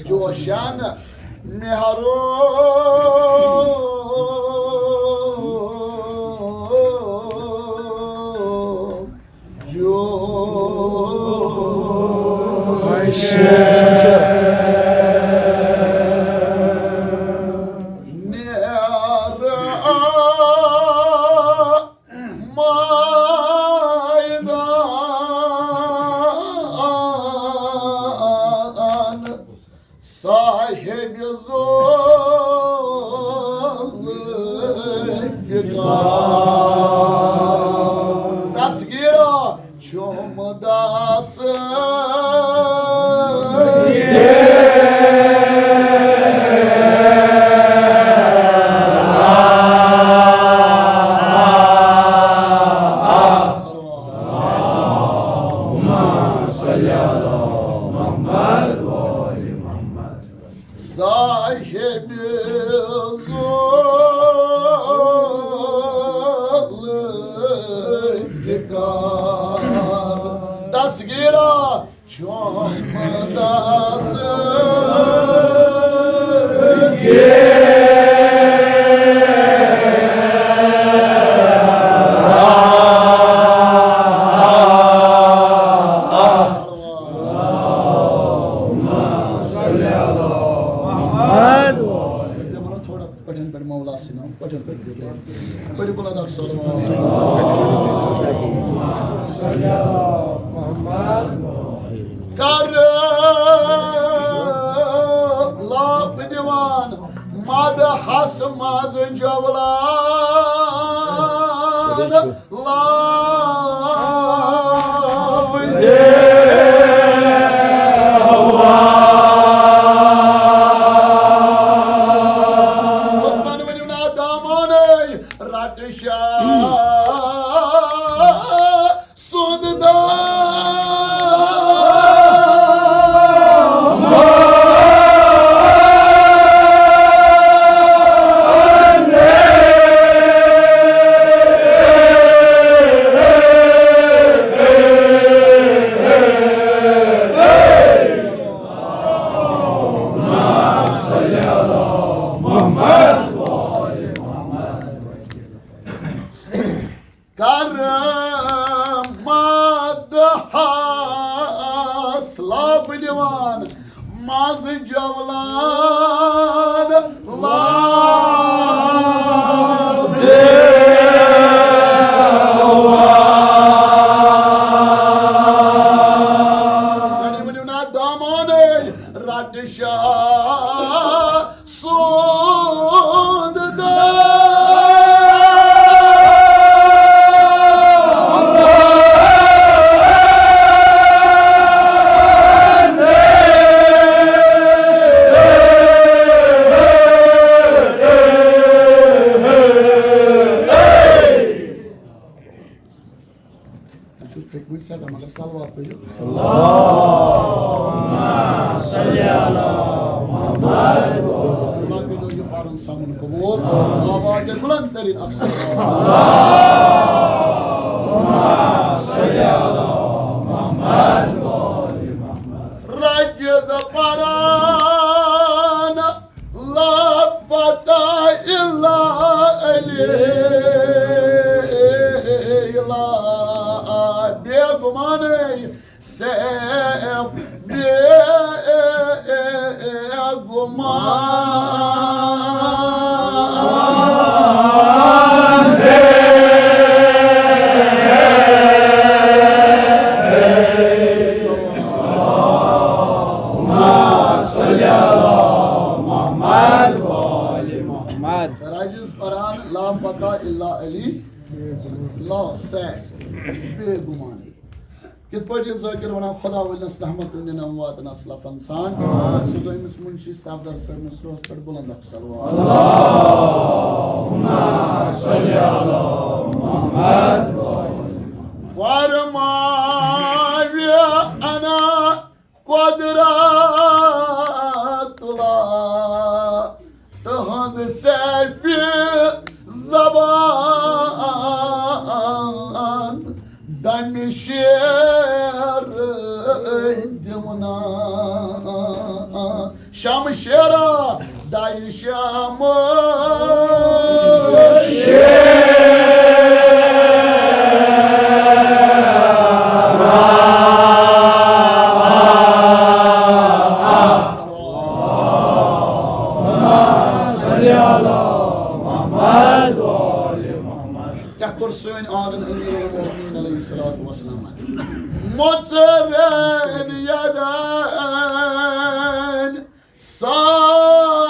جوشان نهرو Munshi सावदार sir मसरूस पर बुलंद सलवात अल्लाहुम्मा सल्ली अला मुहम्मद फरमाया अना कुदरतुल्लाह تنز سيفي زبان دم شير دمنا شام شيرا داي شام سوين آغن أمير المؤمنين عليه الصلاة والسلام مترين يدين صايدين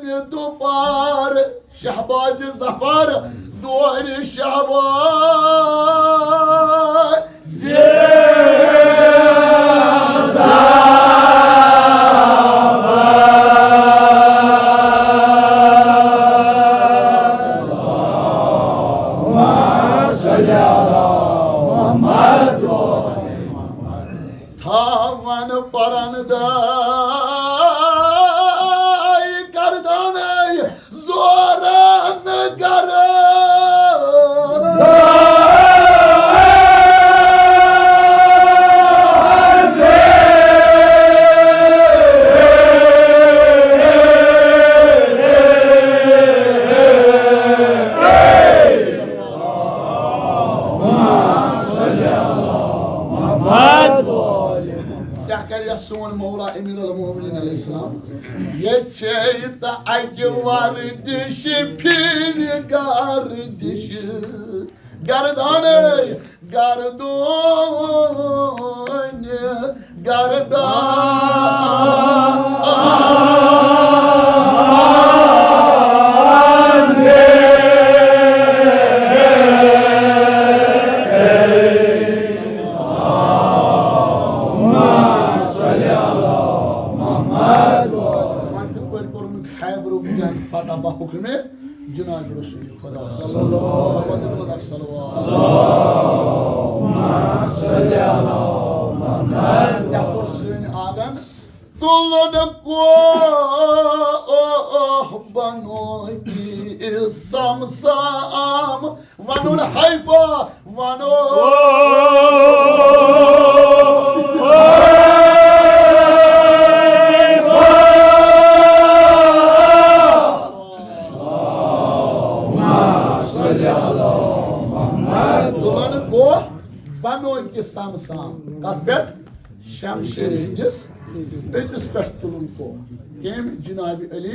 يدبار شحباز زفر دور الشحباز Yetşeyta ayı var dişi pir kardeşi Gardane gardone hükmü Cenab-ı Resul sallallahu aleyhi ve sellem Allahümme salli ala Muhammed Yahur suyun ağam Tullunu koh banu ki samsam Vanul hayfa Samsam, Kathpet, Shamshirindis, Petis Petulunko, came Jinabi Ali,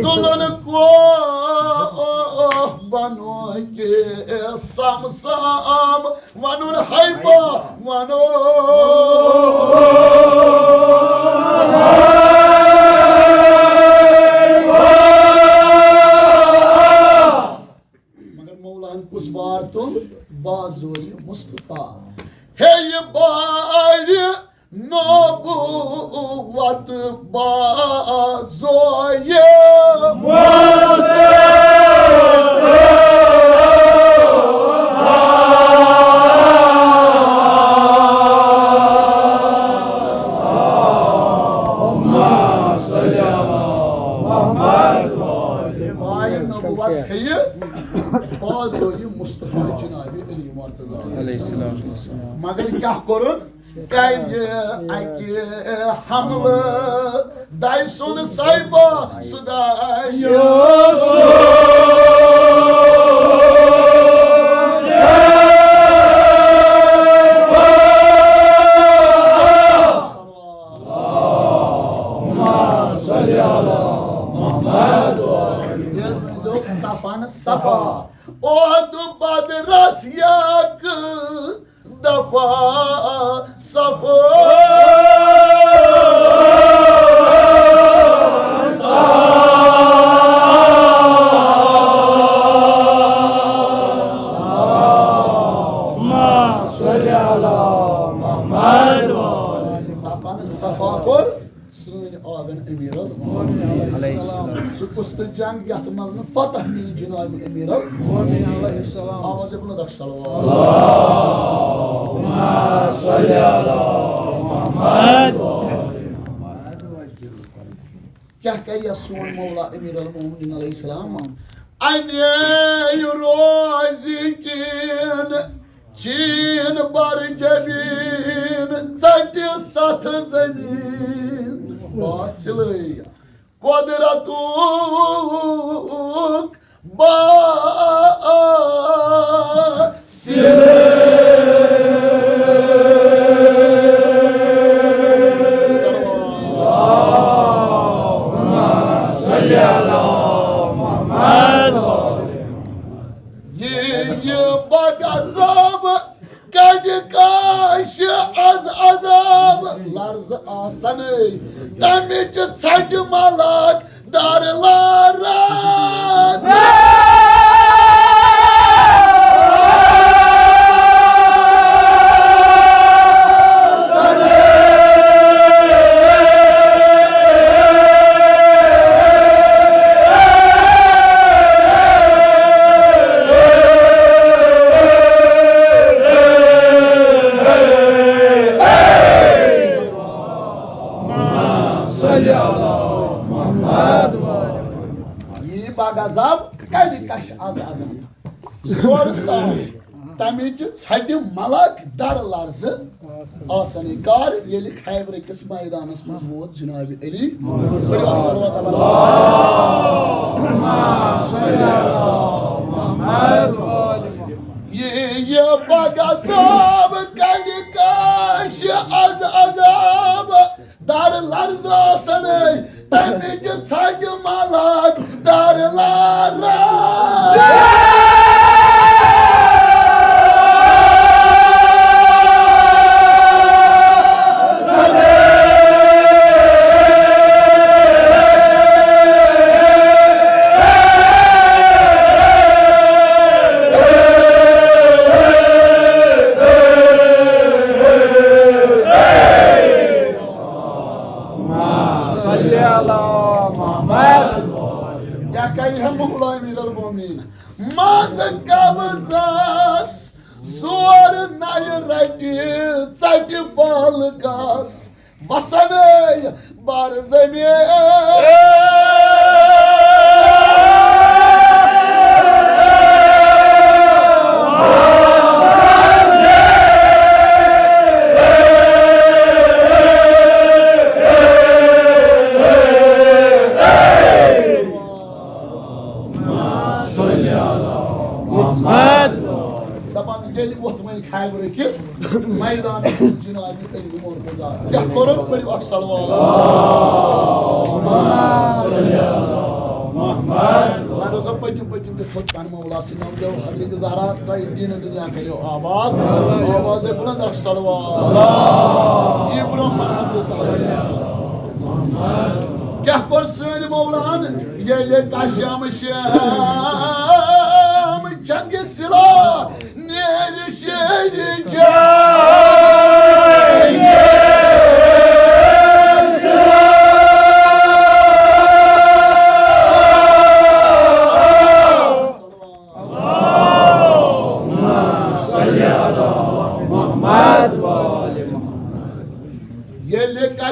Dulanako, Banoike, Samsam, Vanul Haifa, Vano. Magar Maulan Kusbartum, Bazuri Mustafa. Hey bari nubuvat bazoye Allahümme salli ala Muhammed Bari nubuvat heye bazoye Mustafa Cenab-ı Ali Murtaza Aleyhisselam Magar kya korun? Kayye ayke hamle Daysun sayfa Sudayyosu Allahümme salli ala Muhammed Yazmıyor safan safa Oğdu badras yakı Dafa safa Allahümme salli ala Muhammed Safan safa kor Sünni ağabeyin emir al Aleyhisselam Sukustu cang yatmazını fatahni Cenab-ı emir al Aleyhisselam Avazı buna dak salavat Allahümme salli ala Muhammed क्या कह सोन मौला अमीर अल मोमिनीन अलैहिस्सलाम अन्य रोज़िकिन चीन बर जबीन चटि सथ ज़मीन बासिलै कुदरतुक लर्ज आसन तमिच छट मलक दर लारास जोर साज तमिच छट मलक दर लर्ज आसन कार येलि खैबर किस मैदानस मज वोत जनाब अली बड़ी सल्लल्लाहु ये बगज़ाब कद काश az azab दर लर्ज आसन तमिच छट मलक दर लर्ज मैदान जनाब क्या करो बड़ी पटिम पटिम पन मौला सिंह हजरत ज़हरा दीन दुनिया करो आबाद आवाज़ बुलंद ये ब्रह्मन हजरत क्या कर सन मौलान ये काश्याम श्याम जंग सिला नेर शेर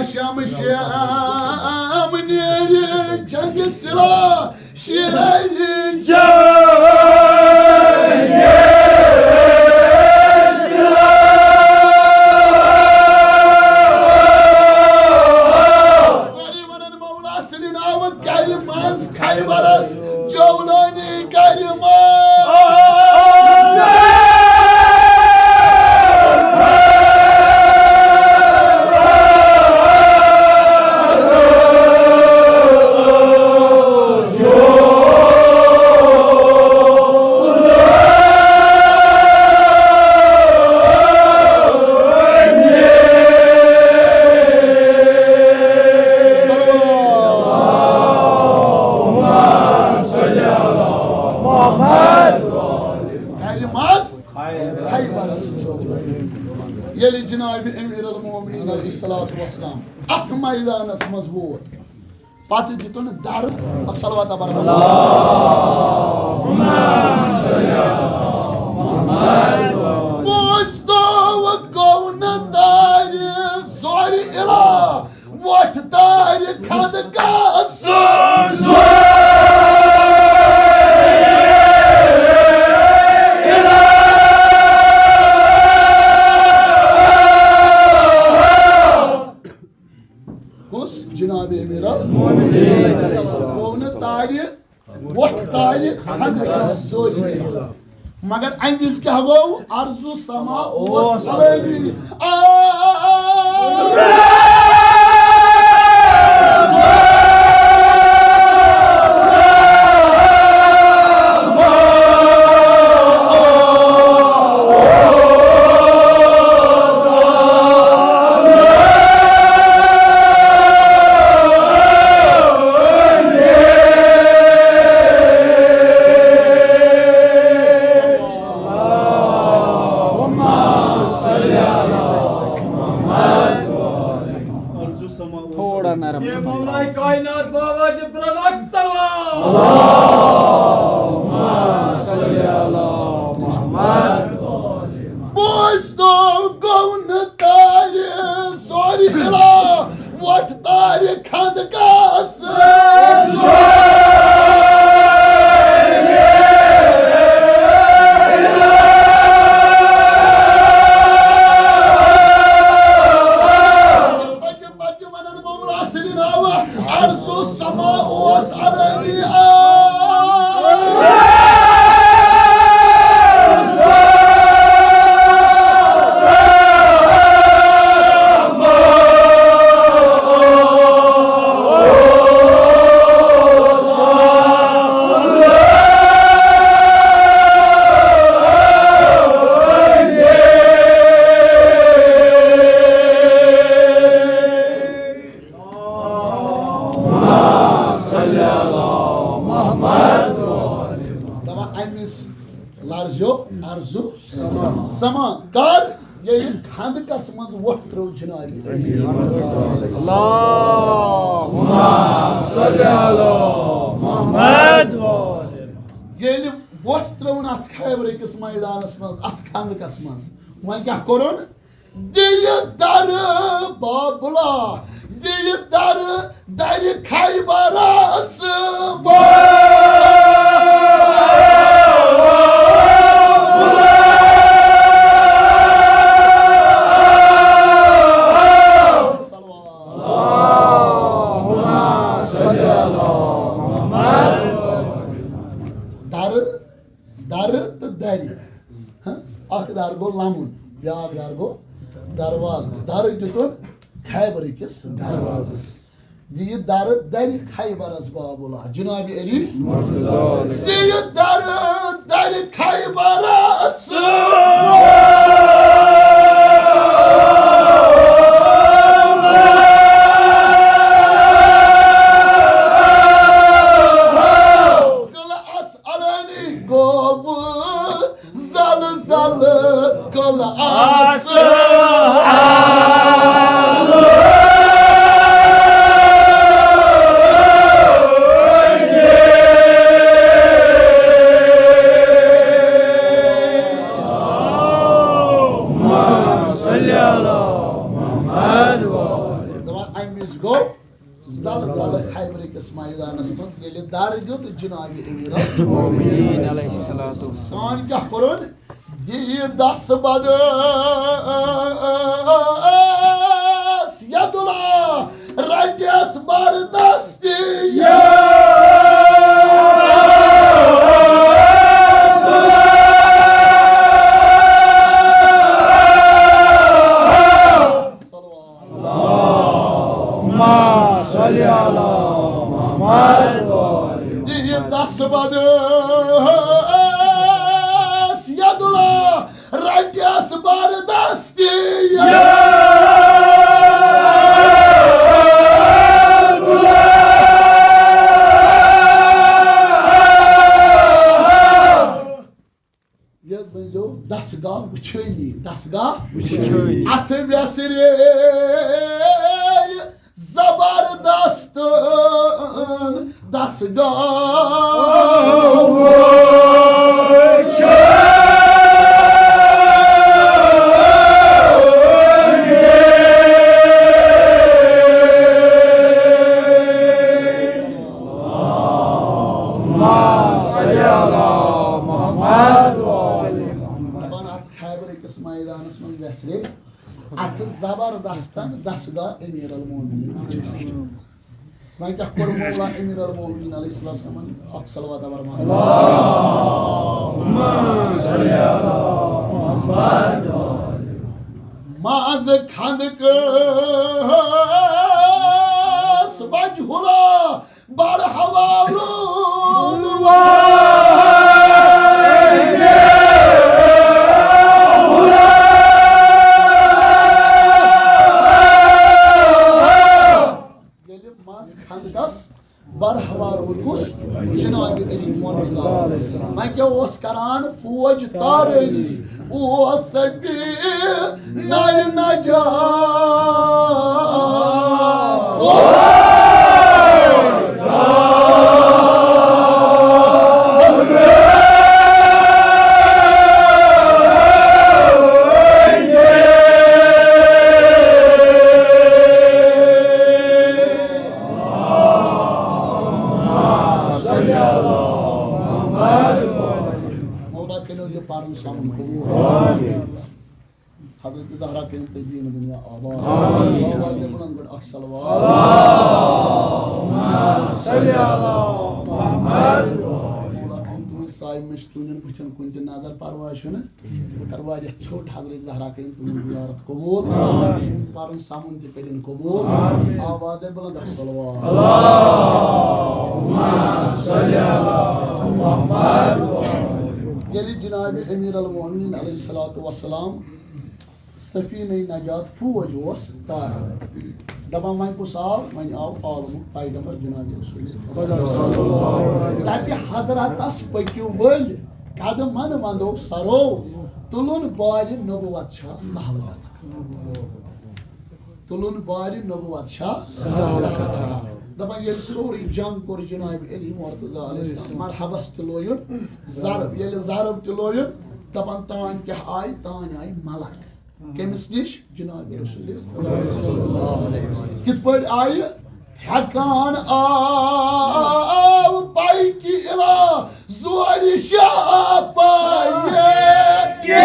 Sham Sham near Jangisla, she had अथ मैदानस मजबूत पात दितुन दार सलवात मुस्तव कौन तार सोरी इला वट तार खद का तारी वोट तारी खंड सोरी मगर अमिस क्या गो अर्जु समा ओस अलैहि समा कर ये खंद कसमज वोट त्रो जनाबी अल्लाहुम्मा सल्ली अला मुहम्मद ये वोट त्रोन अत खैबर किस मैदानस मज अत खंद कसमज वह क्या करोन दिल दर बाबुला दिल दर दर खैबरस दार गो लामुन ब्याग दार गो दरवाज दार जुतुन खैबर किस दरवाजस दी दार दर खैबरस बाबुला जनाब अली दी दार दर खैबरस जनाब अमीर अलैहिस्सलातु वस्सलाम क्या करोन जी 10 बद यदुला राजस बरदस्ती अल्लाहुम्मा सल्ली अला मुहम्मद यदुला राजस बरदस्ती दसगाह वुछनी अथ व्यसरे जबरदस्त दसगाह जबरदस्त दसगाह अमीर अल मोमिनीन मैं क्या करूँ मौला अमीर अल-मोमिनीन अलैहिस्सलाम अक सलवात वरमान अल्लाहुम्मा सल्ली अला मुहम्मद माज खंदक वजहुला बर हवालूद बर हवालूद जनाब अली मैं क्या ओस करान फौज तारली ओ सभी नय नजा हज़रत ज़हरा के तदीन दुनिया आबाद आवाज़ बुलंद कर सल्लल्लाहु सल्ली अला मुहम्मद साहिब में तुझन कुछन कुछ नजर परवाह छुन करवा जे छोट हज़रत ज़हरा के तुम ज़ियारत कबूल पारन सामन ते करिन कबूल आवाज़ बुलंद कर सल्लल्लाहु सल्ली अला मुहम्मद यली जनाब अमीर अल-मोमिनीन अलैहिस्सलातु वस्सलाम सफीने नजात फौज ओस तार दबा मैं कुसाव मैं आव आलम पैगंबर जनाब रसूल ताकि हजरत अस पक्यू वल कदमन वंदो सरो तुलुन बारि नबुवत छा सहल कथा तुलुन बारि नबुवत छा सहल कथा दबा ये सोरी जंग कोर जनाब अली मुर्तजा अलैहिस्सलाम मरहबस तलोयुन ज़रब ये ज़रब तलोयुन दबन तान क्या आय तान आय मलक केमिस निश जनाब रसूल कित पड़ आय थकान आव पाई की इला जोरी शापाये के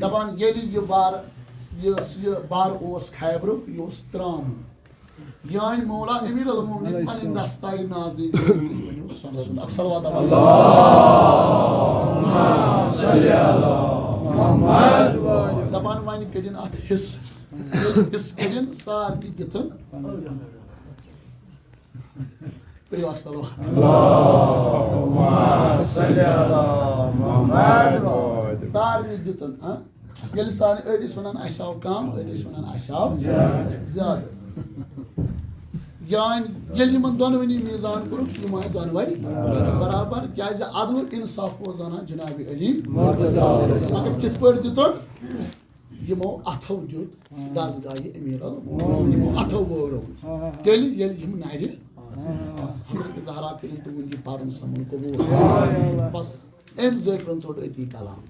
दबान यदि ये बार ओस खैबरु योस त्राम यान मौला अमीर अल-मोमिनीन पन दस्ताई नाज़ी सल्लल्लाहु अल्लाहुम्मा सल्ली अला मुहम्मद दबान वन कदिन अथ हिस कदिन सार की गितन अल्लाहुम्मा सल्ली अला मुहम्मद सार की गितन ये सारे अड़िस वनान अशाव कम अड़िस वनान अशाव ज्यादा यान यदि मन दोनवनी मीज़ान करुक यमान दोनवई बराबर क्या अदल इंसाफ रोजाना जनाब अली मुर्तजा मगर कित पड़ दितन यमो अथो दित दसगाह अमीर अल-मोमिनीन यमो अथो वोरो तेल यदि यम नारि हज़रत ज़हरा के तुम ये पारन समन कबूल बस एम ज़िक्रन छोड़ अती कलाम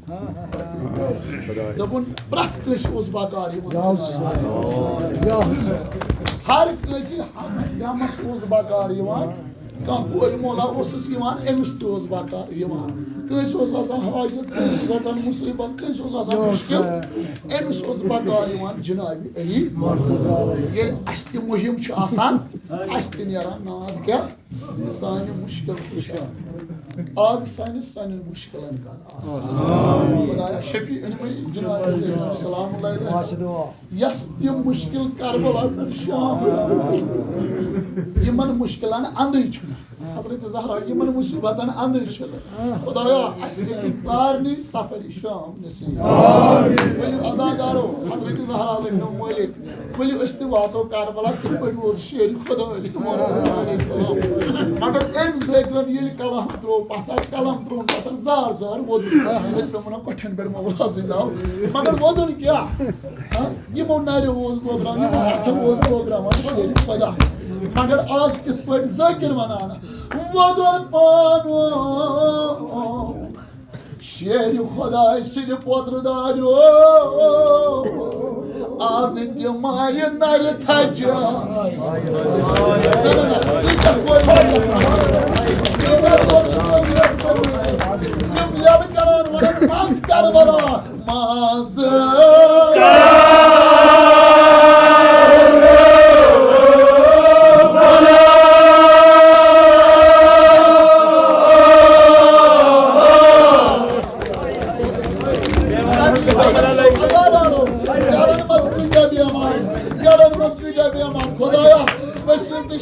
दबुन प्रथ कश उस बाकार हर कस गमस उस बाकार कह कोर मोला अमिस तस बाकार कस हाजत कस मुसीबत कस मुश्किल अमिस बाकार जनाब अली ये अस मुहिम अस नाज क्या सान मुश्किल आग सान मुश्किल खुदाया शफी जनाब सलाम यस तम मुश्किल करबला शाम यमन मुश्किल अंदर हजरत ज़हरा यमन मुसीबत अंदर खुदाया सारनी सफर शाम नसीब अजादारो हजरत Zahra Aleyhisselam Malik. Böyle istivatı Karbala kitapı bu şiir Khuda Aleyhisselam. Magar en zekran yeli kalam tro, patar kalam tro, patar zar zar वो इसमें मना कठिन बेर मौला जिंदाओ मगर वो तो क्या हाँ ये मोना रे वो प्रोग्राम ये मोना वो प्रोग्राम है शेर पदा मगर आज किस पर जाकिर मनाना वो तो पानो शेर खुदा सिर पोत्र दारो आज जमाय नर थजा Yam karan varan mas karbala maz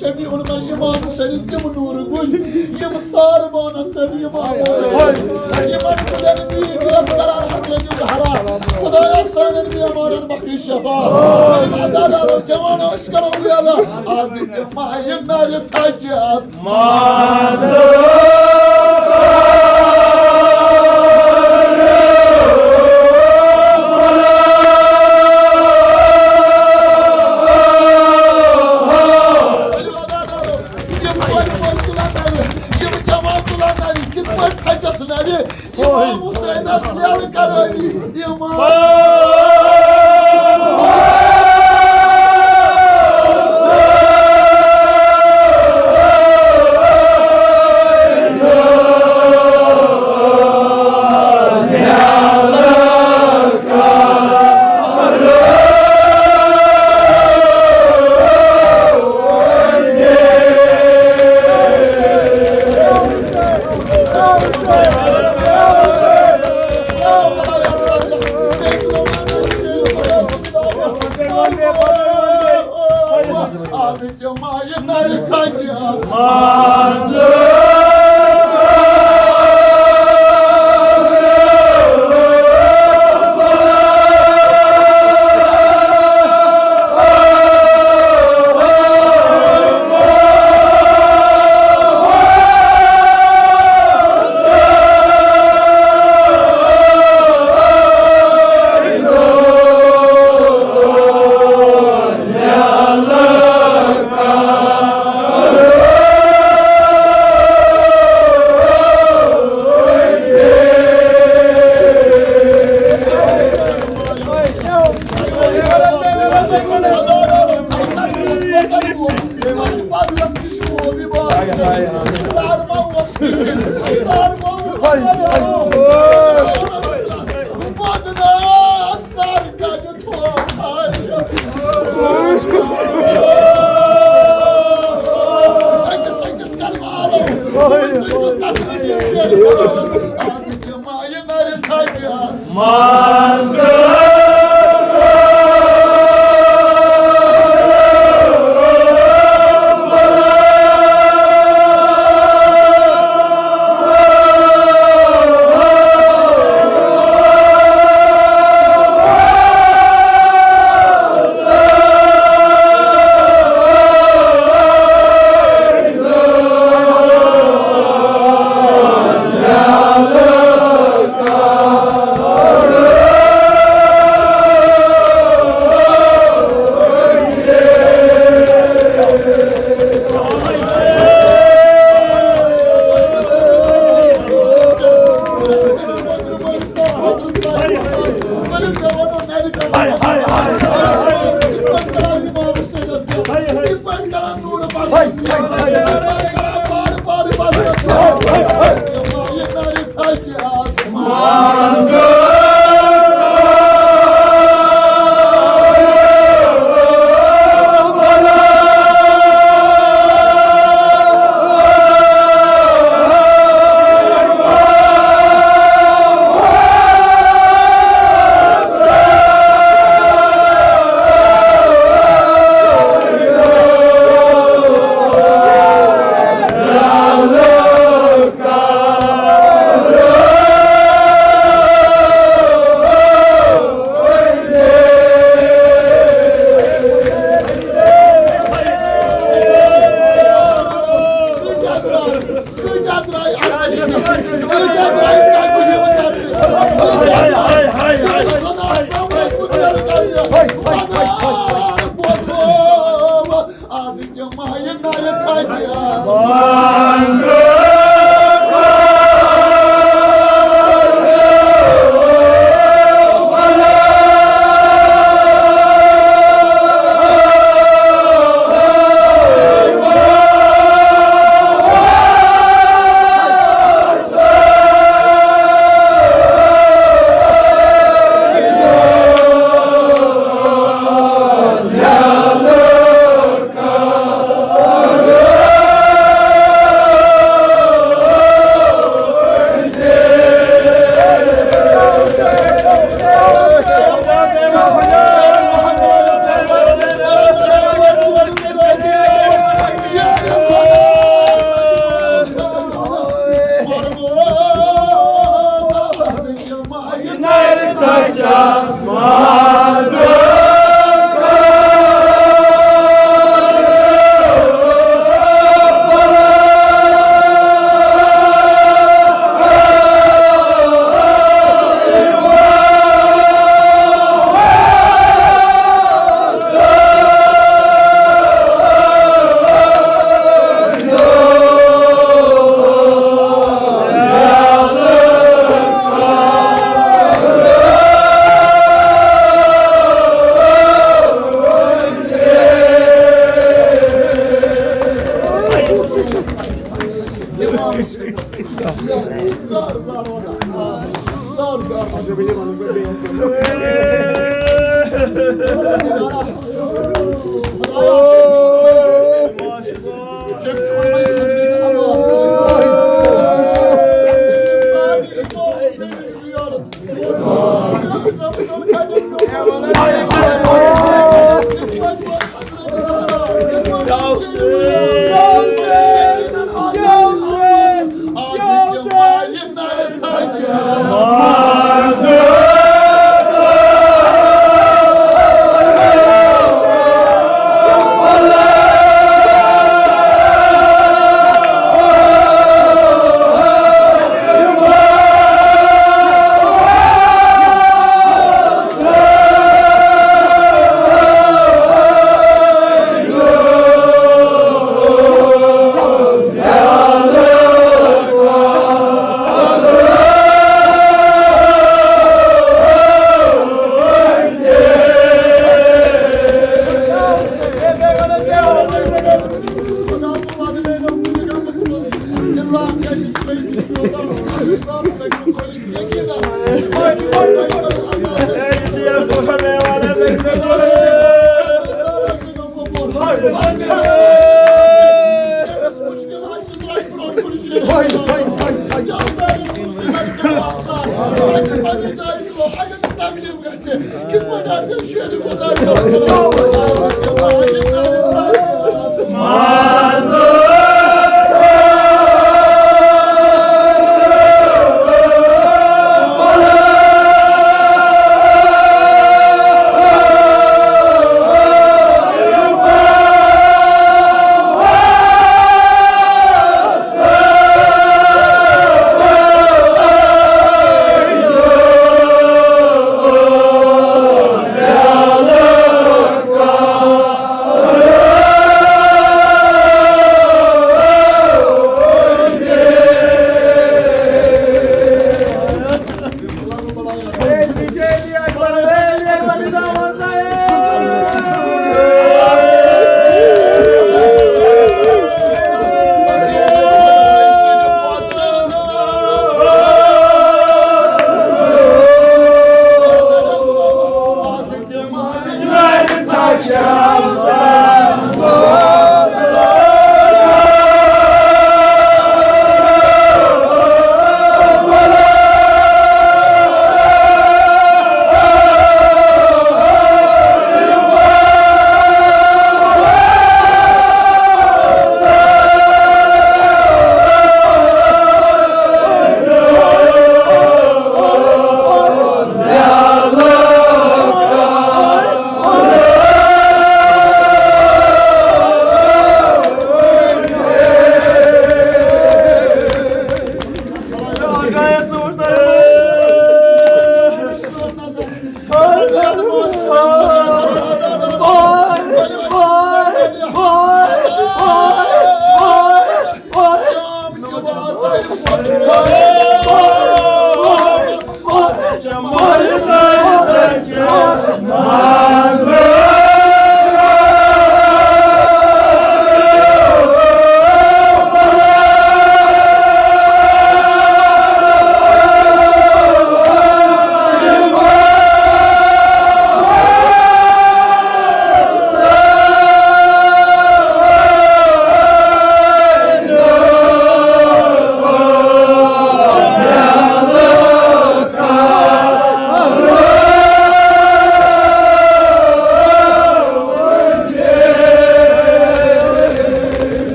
Şefi olma iman senin kim nuru gül yım sarmana senin iman iman kuzen bir biraz karar hazırlayın hara Khudaya senin bir imanın bakış şefa benim adalar cevana ışkara uyala azim mayin nari tacaz Yeah. Mazur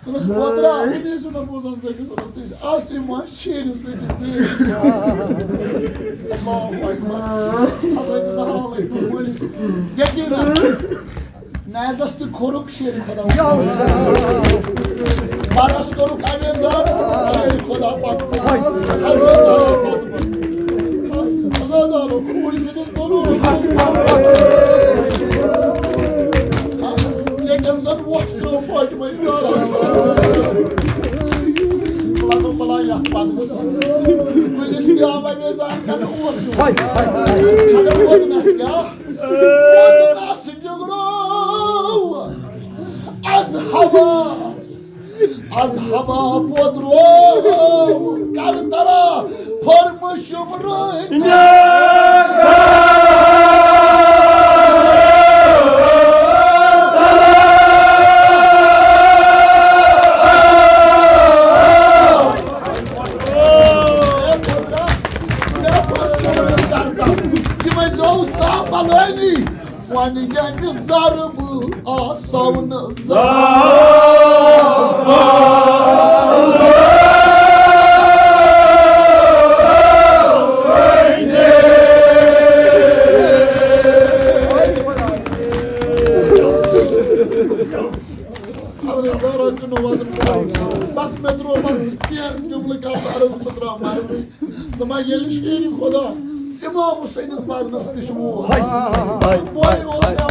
Terus Podra, ini sudah bosan saya terus asih masih Allahu Akbar. Nazastı koruk şerif adam. Baras koruk ayvezar şerif adam. Azadalo kurizinin dolu. Yegenzen vakti o faydamayı Kulakın falan yapmadınız. Kulisi ağabey zaten uğurdu. Hadi uğurdu meske. Uğurdu meske. Azhaba podro kartara parmışım rüyna Wani yani zarbu asavını Bas metro bas diye cümle kapı metro marzi. Ama gelişleri koda. İmam Hüseyin İsmail nasıl düşmüyor? Boy olsa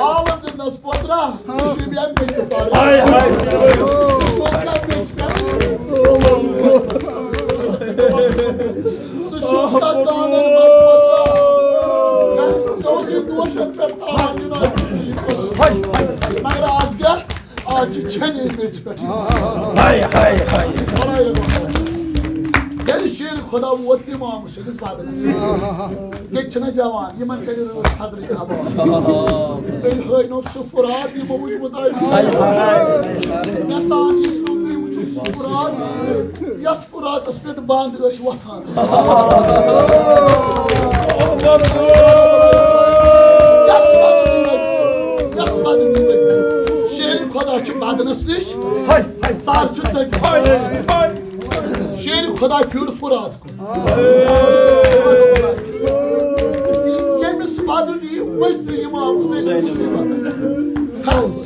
ağladı nasıl podra? Düşüyor bir an geçti fare. Şoklar geçti. Şoklar dağları nasıl podra? Savaşın duaşan pertahancına. Mayra azga acı çeneyi geçti. Gelişir खुदा वो इमाम हुसैन इस बात में ये चना जवान ये मन करे हजरत अब्बास बेन खैनो सुफरात ये मबुज बताई नसान इसनो भी मुझ सुफरात यत फुरात इस पे बांध रश वथान yasmadı nimet şehri खुदा की बात नस्लिश सार चुत Şehri kadar pür furat. Yemiş baduni vaytı imam Hüseyin.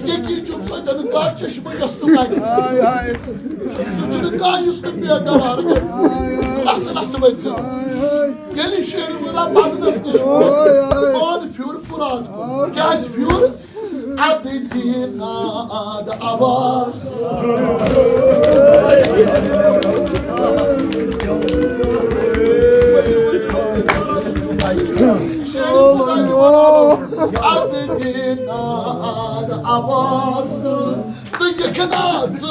Yeki cümsa canı kaç yaşıma yaslı kaydı. Suçunu kaç yaslı bir adalar. Nasıl vaytı. Gelin şehri kadar badı nasıl düşmüş. Mağdı pür furat. Gaz pür. Adedina da Abbas. Adedina da Abbas. Tıya kanatı.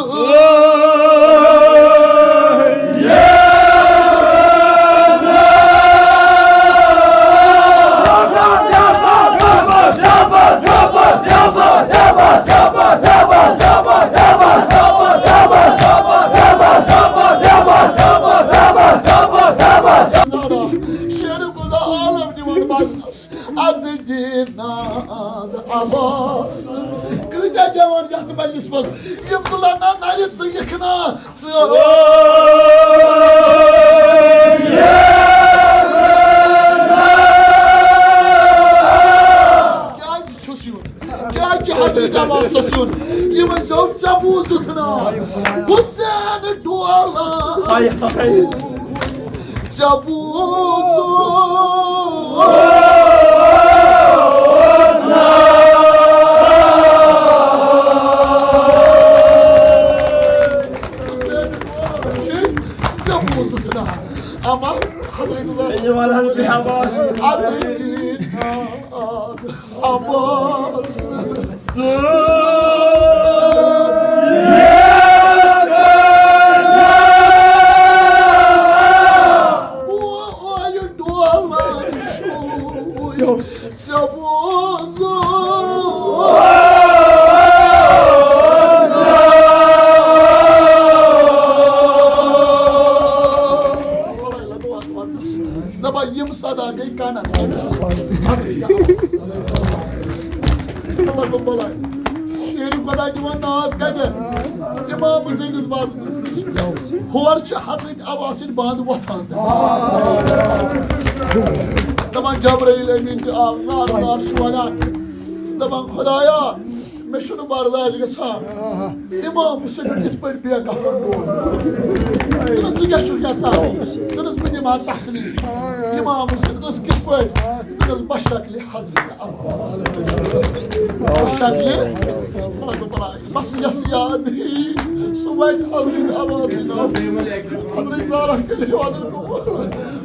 Abbas Gıca cavan yahtı ben lismaz Yıptılardan ayrıtsın yakına Gâci çoşuyor Gâci Hazreti Abbas sasyon Yıma zavca buzukuna Hüseyin'i duala Cabuzu Ama Hazreti Abbas Bu ayı dualar şu Cabuzu Sada gay kanan. Allah शेर खुदा दिवान नाद कदर इमाम हुसैन बाद होर हजरत अब्बास बांध वथान दपान जबराइल अमीन आव jar one दपान खुदाया मे बर्दाश्त गसान इमाम हुसैन इत पे बेकफन दोस क्या दोस बह दिमा तसलीम इमाम हुसैन दोस कित पे दोस बशकल हजरत अब्बास बशकल बस यस याद सह वन हजरत अब्बास हजरत ज़ारा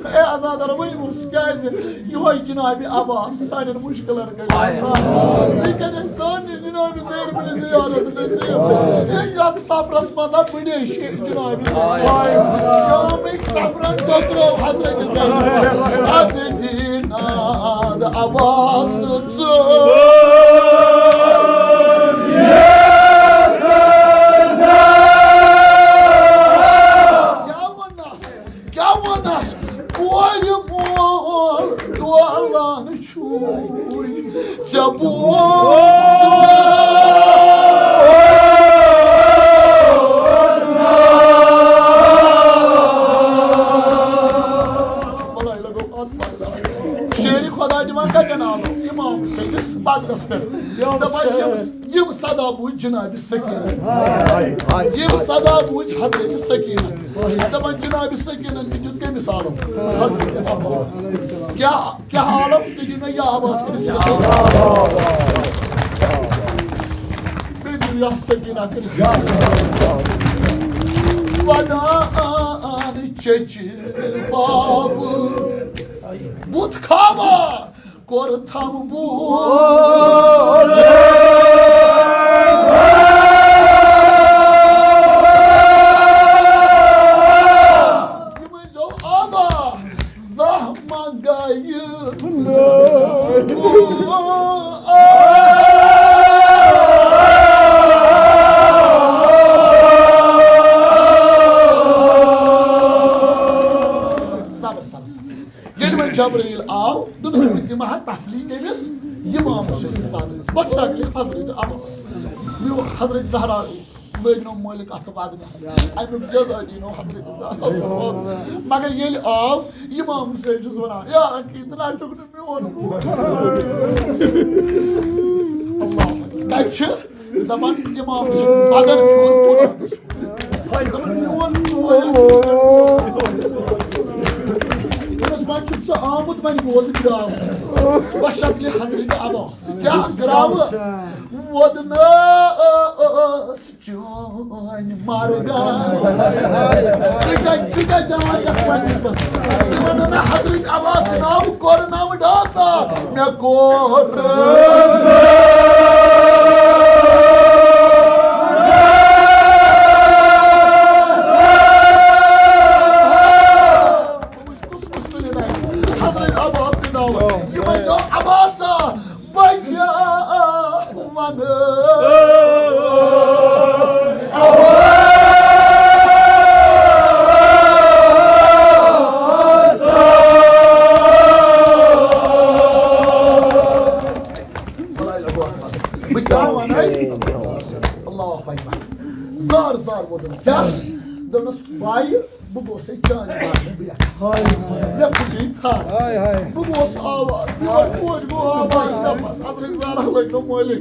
ए आजादर वनमुस क्या ये जनाब अब्बास सान मुश्किलन कर सान जनाब ज़ैर बिन ज़ियारत नसीब सफरस मजा बड़े जनाब शाम सफरन करो हजरत ज़ैर अदीनाद अब्बास शेर खुदा दिवान कतन आलो इमाम हुसैनस बदरस पे यम सदा बूझ जनाब सकीना यम सदा बूझ हजरत सकीना दपन जनाब सकीना दित के मिसाल हजरत अब्बास क्या क्या आलम दिना या अब्बास के या सकीना के वदान चच बाब बुत खावा कोर थम बूर जो आवा जाह मंगाय जबरील आव दुनिया तस्लीम गमिस इमाम हुसैन बशकल हजरत अब्बास मो हजरत ज़हरा लनो मालिक अथ वदनस अमुक जजा दिनो हजरत ज़हरा मगर ये आव इमाम हुसैन वन या ना मोन अल्लाह दपान इमाम हुसैन बदन आमुद मन गोज ग्राव बशकल हजरत अब्बास क्या ग्राव वदना चोन मारगान किता जवान यखवानिस बस वदना हजरत अब्बास नाम कोर नाम डासा मे कोर जार जार वोदन क्या दोनों भाई बुबोस चान मैं फुटी था बुबोस आवाज कोच गो आवाज जबरदस्त हजरत ज़ारा लगनो मालिक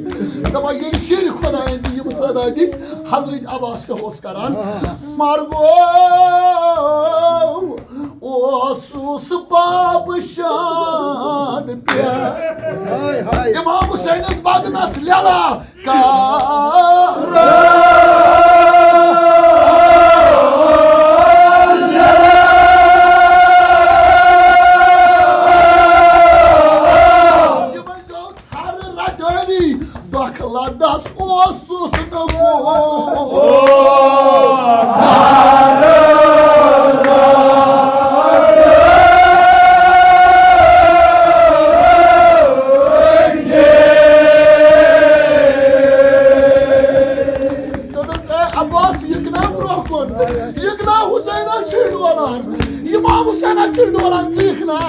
दबा ये शेर खुदा दी ये सदा दी हजरत अब्बास के होस करान मारगो ओ सुस बाब शाद प्यार इमाम हुसैन बदनस लेला का das ossos do Abbas yıkına bırakın. Yıkına Hüseyin'e çığırdılar. İmam Hüseyin'e çığırdılar. Yıkına.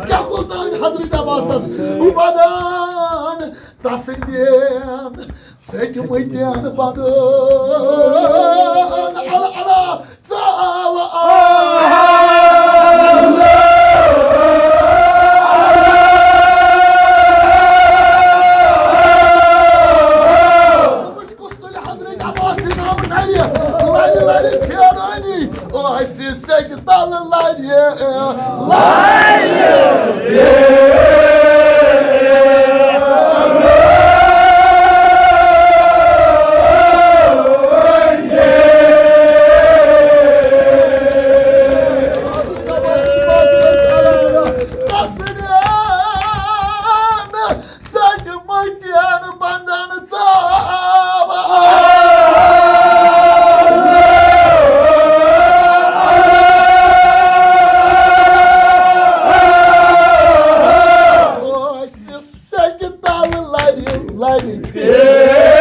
Kâkuldan Hazreti Abbas'ız. Ubadan tasından Seçmeyden badın Ala ala Tava I see a second dollar light, yeah. Light, yeah. Lighting, lighting, yeah.